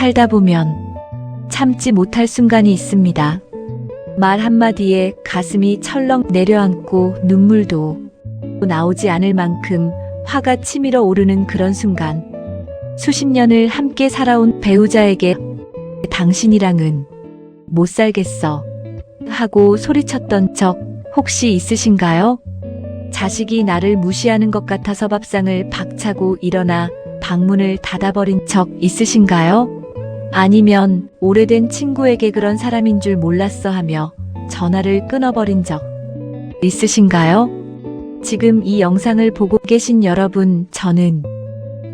살다 보면 참지 못할 순간이 있습니다. 말 한마디에 가슴이 철렁 내려앉고 눈물도 나오지 않을 만큼 화가 치밀어 오르는 그런 순간. 수십 년을 함께 살아온 배우자에게 당신이랑은 못 살겠어 하고 소리쳤던 적 혹시 있으신가요? 자식이 나를 무시하는 것 같아서 밥상을 박차고 일어나 방문을 닫아버린 적 있으신가요? 아니면 오래된 친구에게 그런 사람인 줄 몰랐어 하며 전화를 끊어버린 적 있으신가요? 지금 이 영상을 보고 계신 여러분, 저는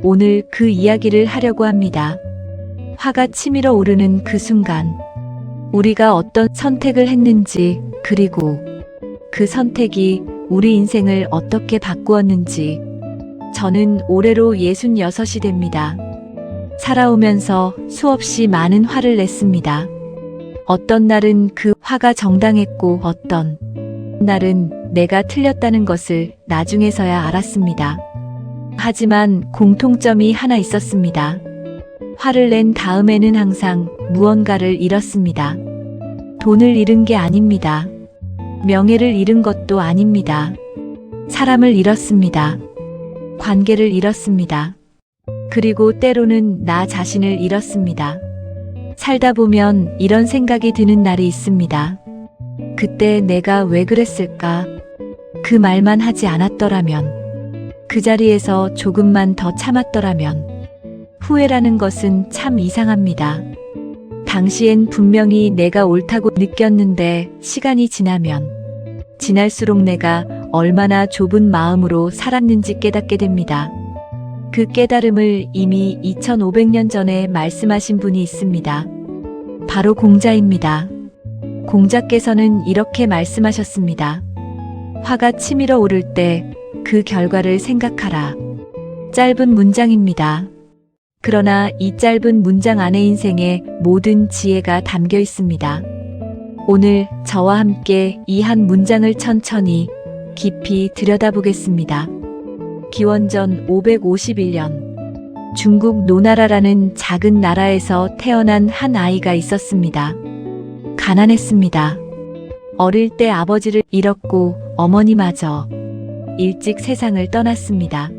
오늘 그 이야기를 하려고 합니다. 화가 치밀어 오르는 그 순간, 우리가 어떤 선택을 했는지, 그리고 그 선택이 우리 인생을 어떻게 바꾸었는지. 저는 올해로 66이 됩니다. 살아오면서 수없이 많은 화를 냈습니다. 어떤 날은 그 화가 정당했고 어떤 날은 내가 틀렸다는 것을 나중에서야 알았습니다. 하지만 공통점이 하나 있었습니다. 화를 낸 다음에는 항상 무언가를 잃었습니다. 돈을 잃은 게 아닙니다. 명예를 잃은 것도 아닙니다. 사람을 잃었습니다. 관계를 잃었습니다. 그리고 때로는 나 자신을 잃었습니다. 살다 보면 이런 생각이 드는 날이 있습니다. 그때 내가 왜 그랬을까? 그 말만 하지 않았더라면, 그 자리에서 조금만 더 참았더라면. 후회라는 것은 참 이상합니다. 당시엔 분명히 내가 옳다고 느꼈는데 시간이 지나면 지날수록 내가 얼마나 좁은 마음으로 살았는지 깨닫게 됩니다. 그 깨달음을 이미 2500년 전에 말씀하신 분이 있습니다. 바로 공자입니다. 공자께서는 이렇게 말씀하셨습니다. 화가 치밀어 오를 때 그 결과를 생각하라. 짧은 문장입니다. 그러나 이 짧은 문장 안에 인생의 모든 지혜가 담겨 있습니다. 오늘 저와 함께 이 한 문장을 천천히 깊이 들여다보겠습니다. 기원전 551년 중국 노나라라는 작은 나라에서 태어난 한 아이가 있었습니다. 가난했습니다. 어릴 때 아버지를 잃었고 어머니마저 일찍 세상을 떠났습니다.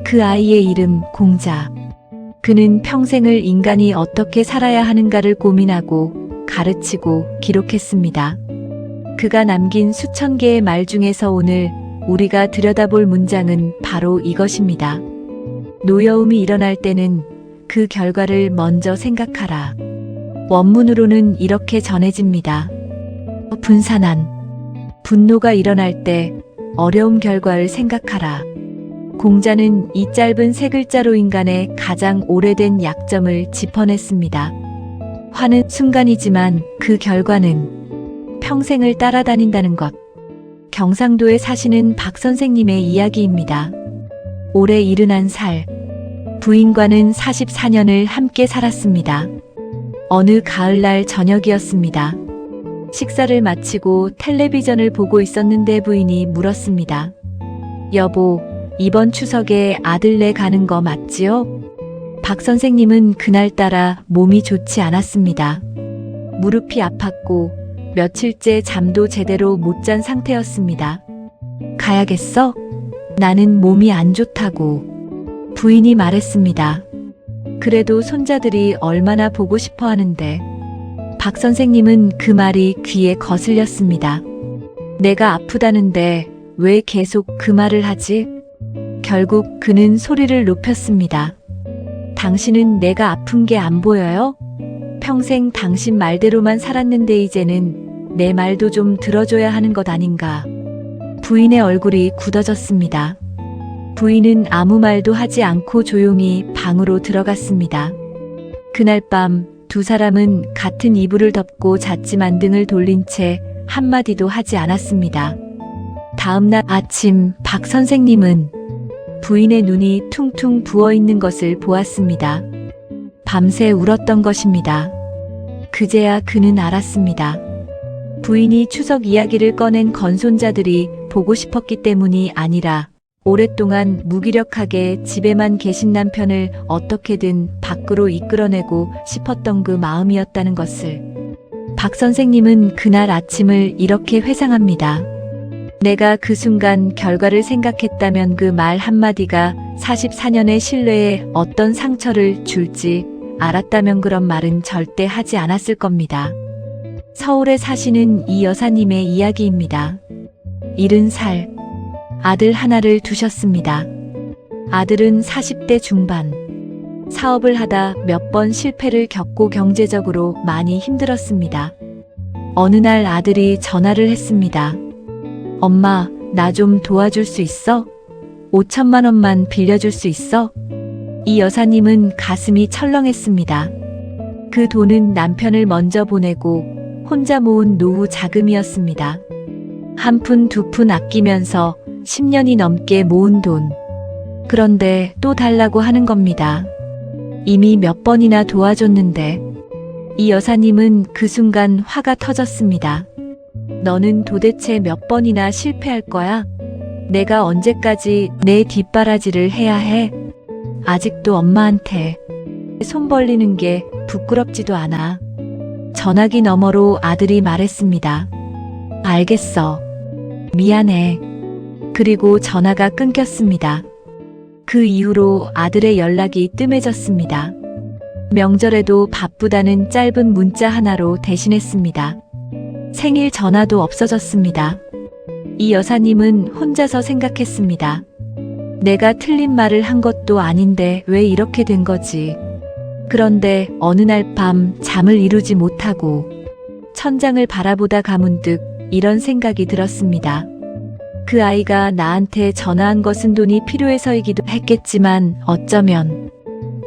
그 아이의 이름 공자. 그는 평생을 인간이 어떻게 살아야 하는가를 고민하고 가르치고 기록했습니다. 그가 남긴 수천 개의 말 중에서 오늘 우리가 들여다볼 문장은 바로 이것입니다. 노여움이 일어날 때는 그 결과를 먼저 생각하라. 원문으로는 이렇게 전해집니다. 분산한 분노가 일어날 때 어려운 결과를 생각하라. 공자는 이 짧은 세 글자로 인간의 가장 오래된 약점을 짚어냈습니다. 화는 순간이지만 그 결과는 평생을 따라다닌다는 것. 경상도에 사시는 박 선생님의 이야기입니다. 올해 71살. 부인과는 44년을 함께 살았습니다. 어느 가을날 저녁이었습니다. 식사를 마치고 텔레비전을 보고 있었는데 부인이 물었습니다. 여보, 이번 추석에 아들네 가는 거 맞지요? 박 선생님은 그날따라 몸이 좋지 않았습니다. 무릎이 아팠고 며칠째 잠도 제대로 못 잔 상태였습니다. 가야겠어? 나는 몸이 안 좋다고 부인이 말했습니다. 그래도 손자들이 얼마나 보고 싶어 하는데. 박 선생님은 그 말이 귀에 거슬렸습니다. 내가 아프다는데 왜 계속 그 말을 하지? 결국 그는 소리를 높였습니다. 당신은 내가 아픈 게 안 보여요? 평생 당신 말대로만 살았는데 이제는 내 말도 좀 들어줘야 하는 것 아닌가. 부인의 얼굴이 굳어졌습니다. 부인은 아무 말도 하지 않고 조용히 방으로 들어갔습니다. 그날 밤 두 사람은 같은 이불을 덮고 잤지만 등을 돌린 채 한마디도 하지 않았습니다. 다음날 아침 박 선생님은 부인의 눈이 퉁퉁 부어있는 것을 보았습니다. 밤새 울었던 것입니다. 그제야 그는 알았습니다. 부인이 추석 이야기를 꺼낸 건손자들이 보고 싶었기 때문이 아니라 오랫동안 무기력하게 집에만 계신 남편을 어떻게든 밖으로 이끌어내고 싶었던 그 마음이었다는 것을 박 선생님은 그날 아침을 이렇게 회상합니다. 내가 그 순간 결과를 생각했다면 그 말 한마디가 44년의 신뢰에 어떤 상처를 줄지 알았다면 그런 말은 절대 하지 않았을 겁니다. 서울에 사시는 이 여사님의 이야기입니다. 70살. 아들 하나를 두셨습니다. 아들은 40대 중반. 사업을 하다 몇 번 실패를 겪고 경제적으로 많이 힘들었습니다. 어느 날 아들이 전화를 했습니다. 엄마, 나 좀 도와줄 수 있어? 5천만 원만 빌려줄 수 있어? 이 여사님은 가슴이 철렁했습니다. 그 돈은 남편을 먼저 보내고 혼자 모은 노후 자금이었습니다. 한 푼 두 푼 아끼면서 10년이 넘게 모은 돈. 그런데 또 달라고 하는 겁니다. 이미 몇 번이나 도와줬는데. 이 여사님은 그 순간 화가 터졌습니다. 너는 도대체 몇 번이나 실패할 거야? 내가 언제까지 내 뒷바라지를 해야 해? 아직도 엄마한테 손 벌리는 게 부끄럽지도 않아. 전화기 너머로 아들이 말했습니다. 알겠어. 미안해. 그리고 전화가 끊겼습니다. 그 이후로 아들의 연락이 뜸해졌습니다. 명절에도 바쁘다는 짧은 문자 하나로 대신했습니다. 생일 전화도 없어졌습니다. 이 여사님은 혼자서 생각했습니다. 내가 틀린 말을 한 것도 아닌데 왜 이렇게 된 거지? 그런데 어느 날 밤 잠을 이루지 못하고 천장을 바라보다 가문득 이런 생각이 들었습니다. 그 아이가 나한테 전화한 것은 돈이 필요해서이기도 했겠지만 어쩌면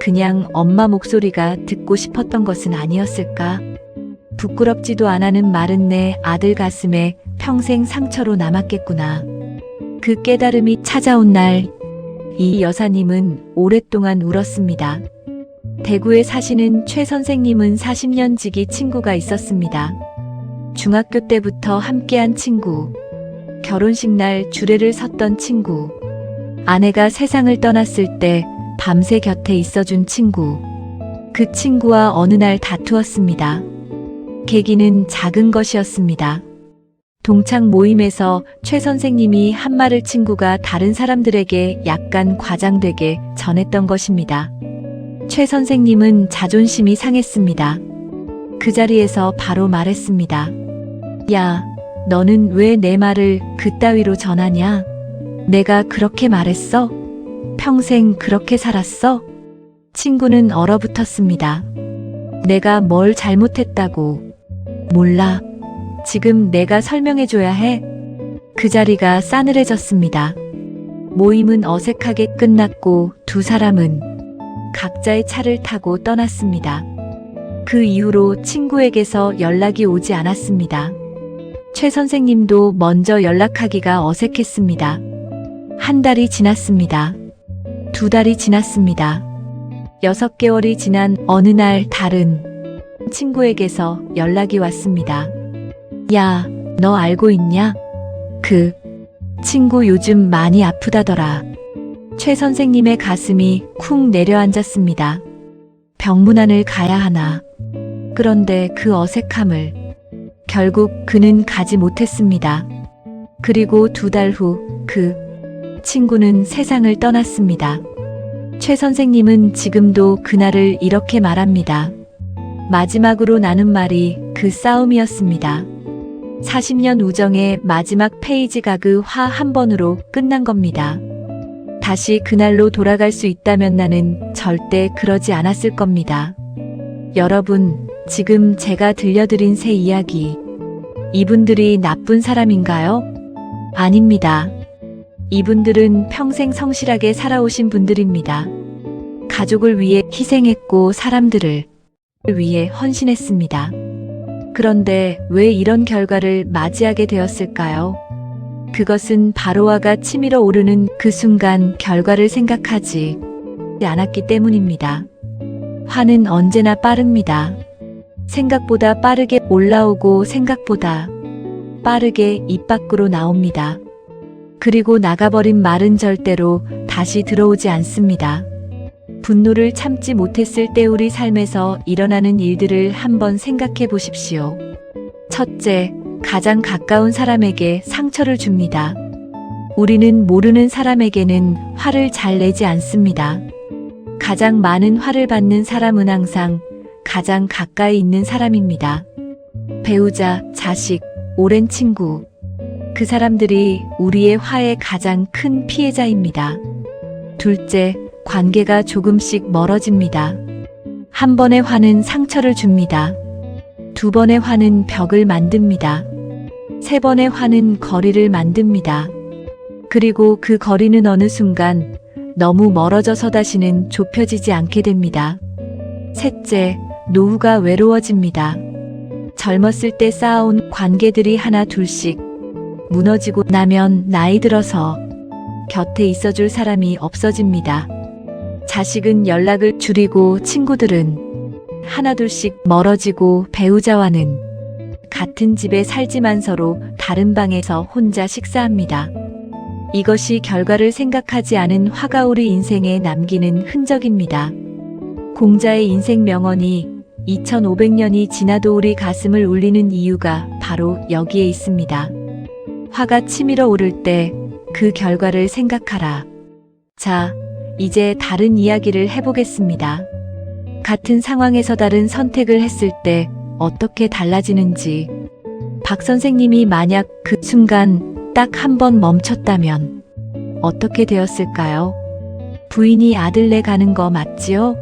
그냥 엄마 목소리가 듣고 싶었던 것은 아니었을까? 부끄럽지도 않아는 말은 내 아들 가슴에 평생 상처로 남았겠구나. 그 깨달음이 찾아온 날, 이 여사님은 오랫동안 울었습니다. 대구에 사시는 최 선생님은 40년 지기 친구가 있었습니다. 중학교 때부터 함께한 친구, 결혼식 날 주례를 섰던 친구, 아내가 세상을 떠났을 때 밤새 곁에 있어준 친구. 그 친구와 어느 날 다투었습니다. 계기는 작은 것이었습니다. 동창 모임에서 최 선생님이 한 말을 친구가 다른 사람들에게 약간 과장되게 전했던 것입니다. 최 선생님은 자존심이 상했습니다. 그 자리에서 바로 말했습니다. 야, 너는 왜 내 말을 그따위로 전하냐? 내가 그렇게 말했어? 평생 그렇게 살았어? 친구는 얼어붙었습니다. 내가 뭘 잘못했다고? 몰라. 지금 내가 설명해줘야 해. 그 자리가 싸늘해졌습니다. 모임은 어색하게 끝났고 두 사람은 각자의 차를 타고 떠났습니다. 그 이후로 친구에게서 연락이 오지 않았습니다. 최 선생님도 먼저 연락하기가 어색했습니다. 한 달이 지났습니다. 두 달이 지났습니다. 6개월이 지난 어느 날 다른 친구에게서 연락이 왔습니다. 야, 너 알고 있냐? 그 친구 요즘 많이 아프다더라. 최 선생님의 가슴이 쿵 내려앉았습니다. 병문안을 가야 하나. 그런데 그 어색함을 결국 그는 가지 못했습니다. 그리고 2달 후 그 친구는 세상을 떠났습니다. 최 선생님은 지금도 그날을 이렇게 말합니다. 마지막으로 나눈 말이 그 싸움이었습니다. 40년 우정의 마지막 페이지가 그 화 한 번으로 끝난 겁니다. 다시 그날로 돌아갈 수 있다면 나는 절대 그러지 않았을 겁니다. 여러분, 지금 제가 들려드린 새 이야기, 이분들이 나쁜 사람인가요? 아닙니다. 이분들은 평생 성실하게 살아오신 분들입니다. 가족을 위해 희생했고 사람들을 위해 헌신했습니다. 그런데 왜 이런 결과를 맞이하게 되었을까요? 그것은 바로 화가 치밀어 오르는 그 순간 결과를 생각하지 않았기 때문입니다. 화는 언제나 빠릅니다. 생각보다 빠르게 올라오고 생각보다 빠르게 입 밖으로 나옵니다. 그리고 나가버린 말은 절대로 다시 들어오지 않습니다. 분노를 참지 못했을 때 우리 삶에서 일어나는 일들을 한번 생각해 보십시오. 첫째, 가장 가까운 사람에게 상처를 줍니다. 우리는 모르는 사람에게는 화를 잘 내지 않습니다. 가장 많은 화를 받는 사람은 항상 가장 가까이 있는 사람입니다. 배우자, 자식, 오랜 친구. 그 사람들이 우리의 화의 가장 큰 피해자입니다. 둘째, 관계가 조금씩 멀어집니다. 한 번의 화는 상처를 줍니다. 두 번의 화는 벽을 만듭니다. 세 번의 화는 거리를 만듭니다. 그리고 그 거리는 어느 순간 너무 멀어져서 다시는 좁혀지지 않게 됩니다. 셋째, 노후가 외로워집니다. 젊었을 때 쌓아온 관계들이 하나 둘씩 무너지고 나면 나이 들어서 곁에 있어줄 사람이 없어집니다. 자식은 연락을 줄이고 친구들은 하나둘씩 멀어지고 배우자와는 같은 집에 살지만 서로 다른 방에서 혼자 식사합니다. 이것이 결과를 생각하지 않은 화가 우리 인생에 남기는 흔적입니다. 공자의 인생 명언이 2500년이 지나도 우리 가슴을 울리는 이유가 바로 여기에 있습니다. 화가 치밀어 오를 때 그 결과를 생각하라. 자, 이제 다른 이야기를 해보겠습니다. 같은 상황에서 다른 선택을 했을 때 어떻게 달라지는지. 박 선생님이 만약 그 순간 딱 한 번 멈췄다면 어떻게 되었을까요? 부인이 아들네 가는 거 맞지요?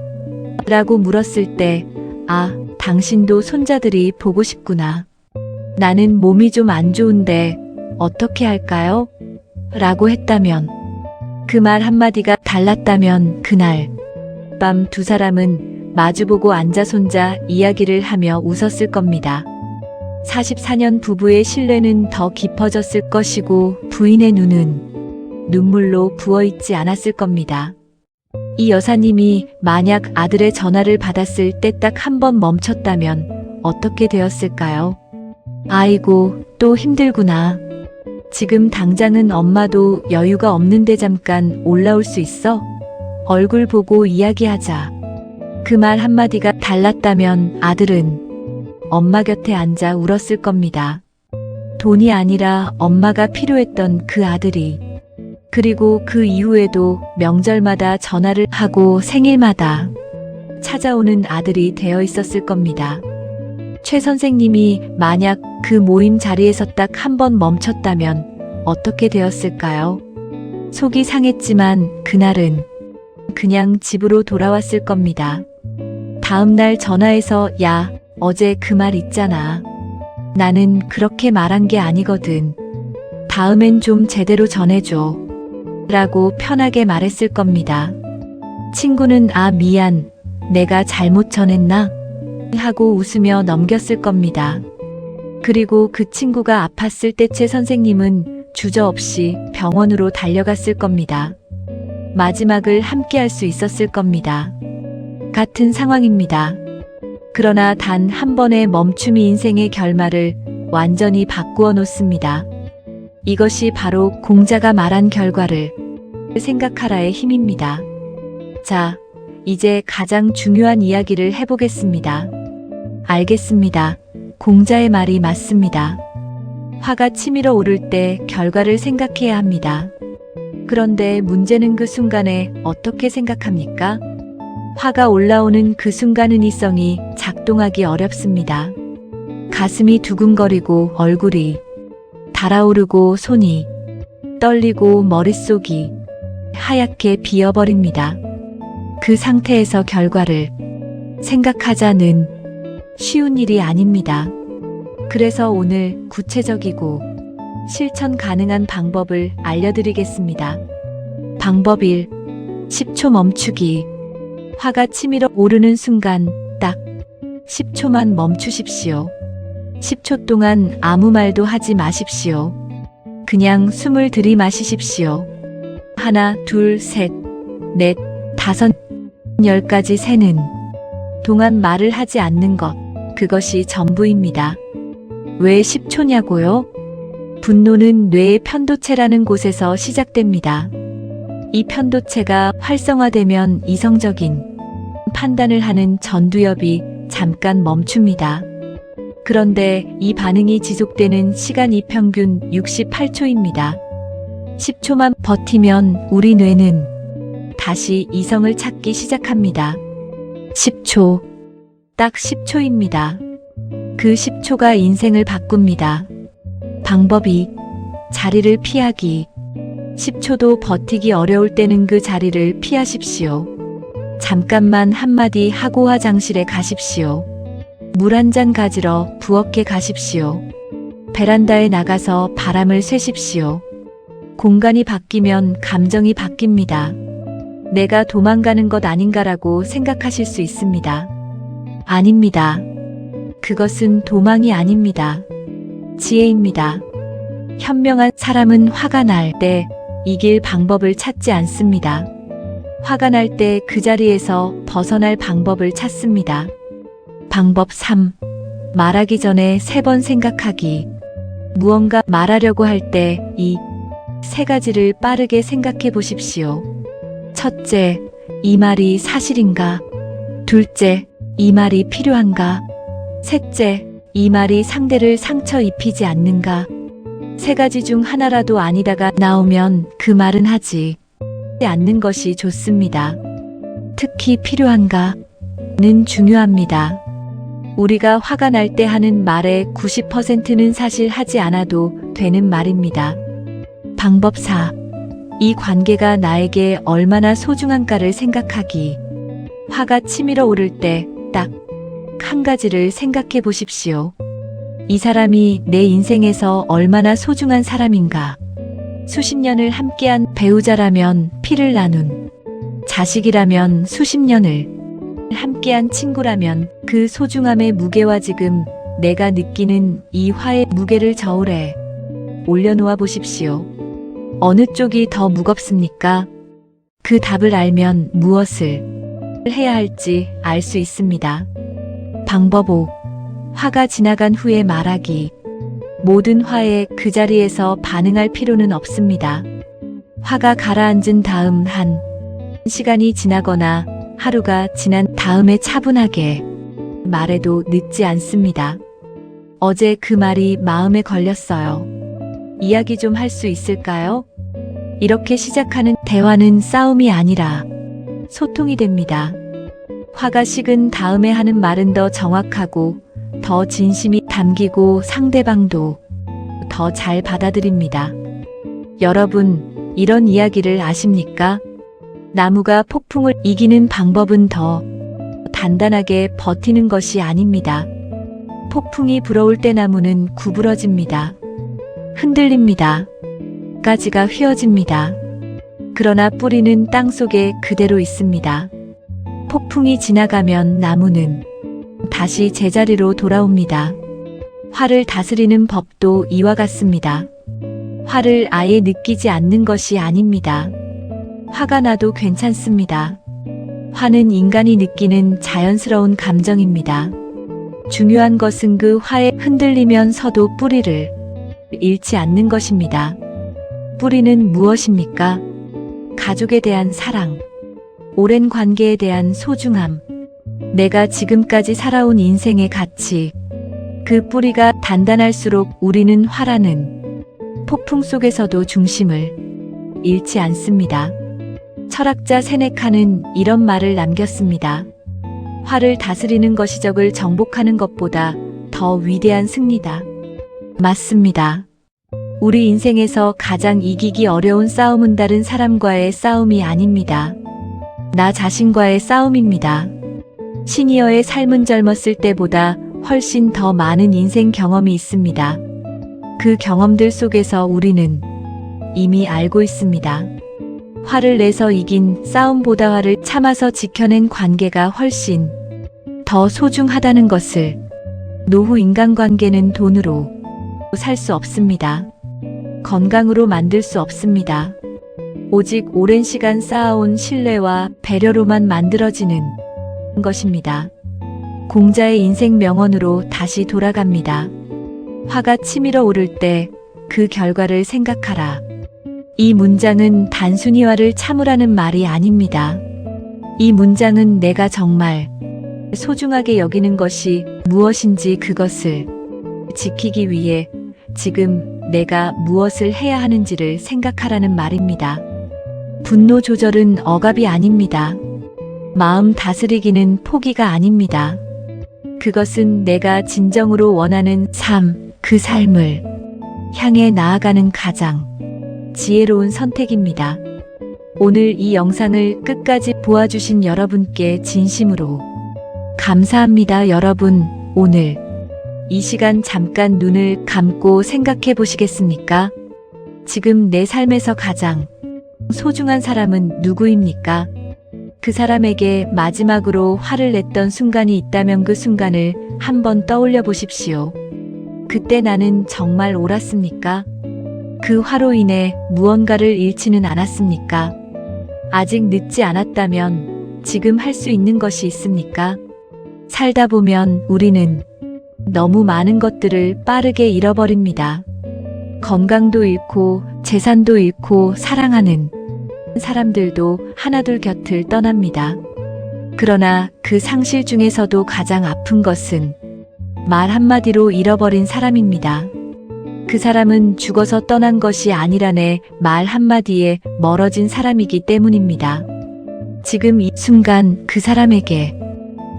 라고 물었을 때, 아, 당신도 손자들이 보고 싶구나. 나는 몸이 좀 안 좋은데 어떻게 할까요? 라고 했다면, 그 말 한마디가 달랐다면 그날 밤 두 사람은 마주보고 앉아 손자 이야기를 하며 웃었을 겁니다. 44년 부부의 신뢰는 더 깊어졌을 것이고 부인의 눈은 눈물로 부어있지 않았을 겁니다. 이 여사님이 만약 아들의 전화를 받았을 때 딱 한 번 멈췄다면 어떻게 되었을까요? 아이고, 또 힘들구나. 지금 당장은 엄마도 여유가 없는데 잠깐 올라올 수 있어? 얼굴 보고 이야기하자. 그 말 한마디가 달랐다면 아들은 엄마 곁에 앉아 울었을 겁니다. 돈이 아니라 엄마가 필요했던 그 아들이. 그리고 그 이후에도 명절마다 전화를 하고 생일마다 찾아오는 아들이 되어 있었을 겁니다. 최 선생님이 만약 그 모임 자리에서 딱 한 번 멈췄다면 어떻게 되었을까요? 속이 상했지만 그날은 그냥 집으로 돌아왔을 겁니다. 다음 날 전화해서 야, 어제 그 말 있잖아. 나는 그렇게 말한 게 아니거든. 다음엔 좀 제대로 전해줘. 라고 편하게 말했을 겁니다. 친구는 아, 미안. 내가 잘못 전했나? 하고 웃으며 넘겼을 겁니다. 그리고 그 친구가 아팠을 때 최 선생님은 주저없이 병원으로 달려갔을 겁니다. 마지막을 함께 할 수 있었을 겁니다. 같은 상황입니다. 그러나 단 한 번의 멈춤이 인생의 결말을 완전히 바꾸어 놓습니다. 이것이 바로 공자가 말한 결과를 생각하라의 힘입니다. 자, 이제 가장 중요한 이야기를 해보겠습니다. 알겠습니다. 공자의 말이 맞습니다. 화가 치밀어 오를 때 결과를 생각해야 합니다. 그런데 문제는 그 순간에 어떻게 생각합니까? 화가 올라오는 그 순간은 이성이 작동하기 어렵습니다. 가슴이 두근거리고 얼굴이 달아오르고 손이 떨리고 머릿속이 하얗게 비어버립니다. 그 상태에서 결과를 생각하자는 쉬운 일이 아닙니다. 그래서 오늘 구체적이고 실천 가능한 방법을 알려드리겠습니다. 방법 1. 10초 멈추기. 화가 치밀어 오르는 순간 딱 10초만 멈추십시오. 10초 동안 아무 말도 하지 마십시오. 그냥 숨을 들이마시십시오. 하나, 둘, 셋, 넷, 다섯, 10까지 세는 동안 말을 하지 않는 것, 그것이 전부입니다. 왜 10초냐고요? 분노는 뇌의 편도체라는 곳에서 시작됩니다. 이 편도체가 활성화되면 이성적인 판단을 하는 전두엽이 잠깐 멈춥니다. 그런데 이 반응이 지속되는 시간이 평균 68초입니다. 10초만 버티면 우리 뇌는 다시 이성을 찾기 시작합니다. 10초. 딱 10초입니다. 그 10초가 인생을 바꿉니다. 방법이 자리를 피하기. 10초도 버티기 어려울 때는 그 자리를 피하십시오. 잠깐만 한마디 하고 화장실에 가십시오. 물 한 잔 가지러 부엌에 가십시오. 베란다에 나가서 바람을 쐬십시오. 공간이 바뀌면 감정이 바뀝니다. 내가 도망가는 것 아닌가라고 생각하실 수 있습니다. 아닙니다. 그것은 도망이 아닙니다. 지혜입니다. 현명한 사람은 화가 날 때 이길 방법을 찾지 않습니다. 화가 날 때 그 자리에서 벗어날 방법을 찾습니다. 방법 3. 말하기 전에 3번 생각하기. 무언가 말하려고 할 때 이 3가지를 빠르게 생각해 보십시오. 첫째, 이 말이 사실인가? 둘째, 이 말이 필요한가? 셋째, 이 말이 상대를 상처 입히지 않는가? 3가지 중 하나라도 아니다가 나오면 그 말은 하지 않는 것이 좋습니다. 특히 필요한가는 중요합니다. 우리가 화가 날 때 하는 말의 90%는 사실 하지 않아도 되는 말입니다. 방법 4. 이 관계가 나에게 얼마나 소중한가를 생각하기. 화가 치밀어 오를 때 딱 한 가지를 생각해 보십시오. 이 사람이 내 인생에서 얼마나 소중한 사람인가. 수십 년을 함께한 배우자라면 피를 나눈, 자식이라면 수십 년을 함께한 친구라면 그 소중함의 무게와 지금 내가 느끼는 이 화의 무게를 저울에 올려놓아 보십시오. 어느 쪽이 더 무겁습니까? 그 답을 알면 무엇을 해야 할지 알 수 있습니다. 방법 5. 화가 지나간 후에 말하기. 모든 화에 그 자리에서 반응할 필요는 없습니다. 화가 가라앉은 다음 한 시간이 지나거나 하루가 지난 다음에 차분하게 말해도 늦지 않습니다. 어제 그 말이 마음에 걸렸어요. 이야기 좀 할 수 있을까요? 이렇게 시작하는 대화는 싸움이 아니라 소통이 됩니다. 화가 식은 다음에 하는 말은 더 정확하고 더 진심이 담기고 상대방도 더 잘 받아들입니다. 여러분, 이런 이야기를 아십니까? 나무가 폭풍을 이기는 방법은 더 단단하게 버티는 것이 아닙니다. 폭풍이 불어올 때 나무는 구부러집니다. 흔들립니다. 가지가 휘어집니다. 그러나 뿌리는 땅 속에 그대로 있습니다. 폭풍이 지나가면 나무는 다시 제자리로 돌아옵니다. 화를 다스리는 법도 이와 같습니다. 화를 아예 느끼지 않는 것이 아닙니다. 화가 나도 괜찮습니다. 화는 인간이 느끼는 자연스러운 감정입니다. 중요한 것은 그 화에 흔들리면서도 뿌리를 잃지 않는 것입니다. 뿌리는 무엇입니까? 가족에 대한 사랑, 오랜 관계에 대한 소중함, 내가 지금까지 살아온 인생의 가치. 그 뿌리가 단단할수록 우리는 화라는 폭풍 속에서도 중심을 잃지 않습니다. 철학자 세네카는 이런 말을 남겼습니다. 화를 다스리는 것이 적을 정복하는 것보다 더 위대한 승리다. 맞습니다. 우리 인생에서 가장 이기기 어려운 싸움은 다른 사람과의 싸움이 아닙니다. 나 자신과의 싸움입니다. 시니어의 삶은 젊었을 때보다 훨씬 더 많은 인생 경험이 있습니다. 그 경험들 속에서 우리는 이미 알고 있습니다. 화를 내서 이긴 싸움보다 화를 참아서 지켜낸 관계가 훨씬 더 소중하다는 것을. 노후 인간관계는 돈으로 살 수 없습니다. 건강으로 만들 수 없습니다. 오직 오랜 시간 쌓아온 신뢰와 배려로만 만들어지는 것입니다. 공자의 인생 명언으로 다시 돌아갑니다. 화가 치밀어 오를 때 그 결과를 생각하라. 이 문장은 단순히 화를 참으라는 말이 아닙니다. 이 문장은 내가 정말 소중하게 여기는 것이 무엇인지 그것을 지키기 위해 지금 내가 무엇을 해야 하는지를 생각하라는 말입니다. 분노 조절은 억압이 아닙니다. 마음 다스리기는 포기가 아닙니다. 그것은 내가 진정으로 원하는 삶, 그 삶을 향해 나아가는 가장 지혜로운 선택입니다. 오늘 이 영상을 끝까지 보아주신 여러분께 진심으로 감사합니다. 여러분, 오늘 이 시간 잠깐 눈을 감고 생각해 보시겠습니까? 지금 내 삶에서 가장 소중한 사람은 누구입니까? 그 사람에게 마지막으로 화를 냈던 순간이 있다면 그 순간을 한번 떠올려 보십시오. 그때 나는 정말 옳았습니까? 그 화로 인해 무언가를 잃지는 않았습니까? 아직 늦지 않았다면 지금 할 수 있는 것이 있습니까? 살다 보면 우리는 너무 많은 것들을 빠르게 잃어버립니다. 건강도 잃고 재산도 잃고 사랑하는 사람들도 하나둘 곁을 떠납니다. 그러나 그 상실 중에서도 가장 아픈 것은 말 한마디로 잃어버린 사람입니다. 그 사람은 죽어서 떠난 것이 아니라네 말 한마디에 멀어진 사람이기 때문입니다. 지금 이 순간 그 사람에게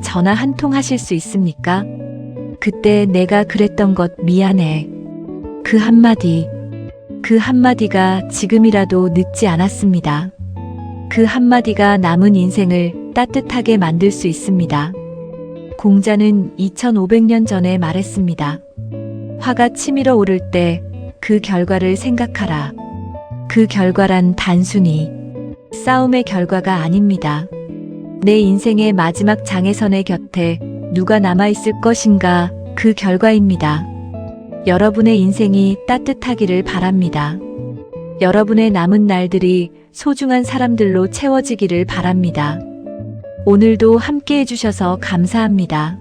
전화 한 통 하실 수 있습니까? 그때 내가 그랬던 것 미안해. 그 한마디가 지금이라도 늦지 않았습니다. 그 한마디가 남은 인생을 따뜻하게 만들 수 있습니다. 공자는 2500년 전에 말했습니다. 화가 치밀어 오를 때 그 결과를 생각하라. 그 결과란 단순히 싸움의 결과가 아닙니다. 내 인생의 마지막 장애선의 곁에 누가 남아있을 것인가 그 결과입니다. 여러분의 인생이 따뜻하기를 바랍니다. 여러분의 남은 날들이 소중한 사람들로 채워지기를 바랍니다. 오늘도 함께 해주셔서 감사합니다.